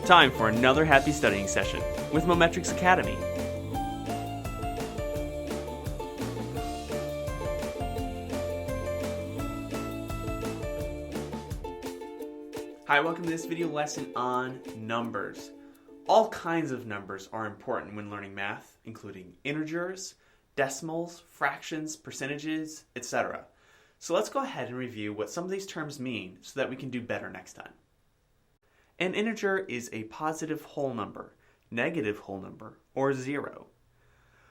Time for another happy studying session with Mometrix Academy. Hi, welcome to this video lesson on numbers. All kinds of numbers are important when learning math, including integers, decimals, fractions, percentages, etc. So let's go ahead and review what some of these terms mean so that we can do better next time. An integer is a positive whole number, negative whole number, or zero.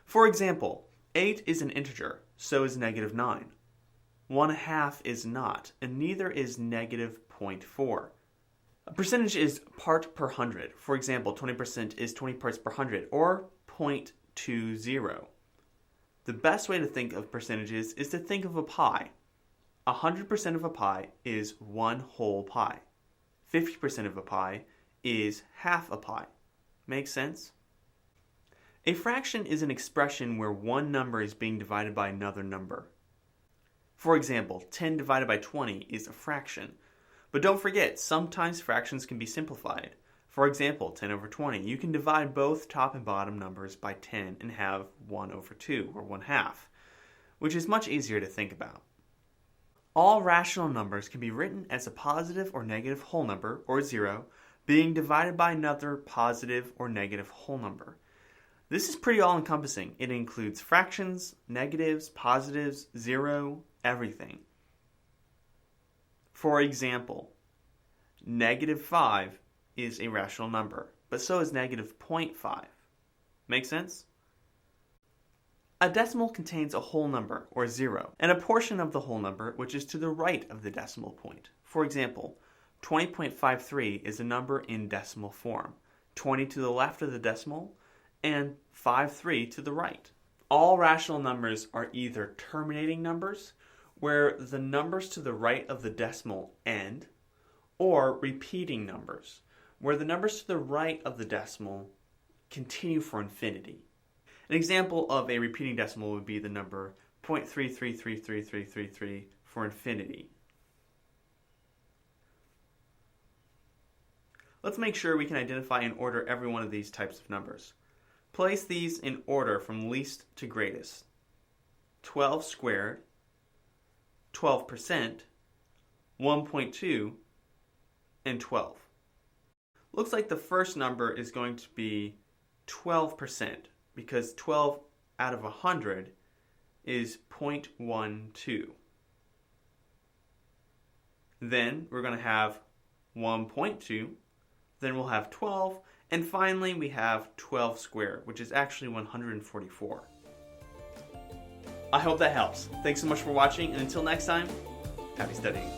For example, 8 is an integer, so is negative 9. 1/2 is not, and neither is negative 0.4. A percentage is part per hundred. For example, 20% is 20 parts per hundred, or 0.20. The best way to think of percentages is to think of a pie. 100% of a pie is one whole pie. 50% of a pie is half a pie. Make sense? A fraction is an expression where one number is being divided by another number. For example, 10 divided by 20 is a fraction. But don't forget, sometimes fractions can be simplified. For example, 10 over 20. You can divide both top and bottom numbers by 10 and have 1 over 2, or 1/2, which is much easier to think about. All rational numbers can be written as a positive or negative whole number, or zero, being divided by another positive or negative whole number. This is pretty all-encompassing. It includes fractions, negatives, positives, zero, everything. For example, negative 5 is a rational number, but so is negative 0.5. Make sense? A decimal contains a whole number, or zero, and a portion of the whole number which is to the right of the decimal point. For example, 20.53 is a number in decimal form, 20 to the left of the decimal, and 53 to the right. All rational numbers are either terminating numbers, where the numbers to the right of the decimal end, or repeating numbers, where the numbers to the right of the decimal continue for infinity. An example of a repeating decimal would be the number 0.33333333 for infinity. Let's make sure we can identify and order every one of these types of numbers. Place these in order from least to greatest. 12 squared, 12%, 1.2, and 12. Looks like the first number is going to be 12%, because 12 out of 100 is 0.12. Then we're going to have 1.2, then we'll have 12, and finally we have 12 squared, which is actually 144. I hope that helps. Thanks so much for watching, and until next time, happy studying.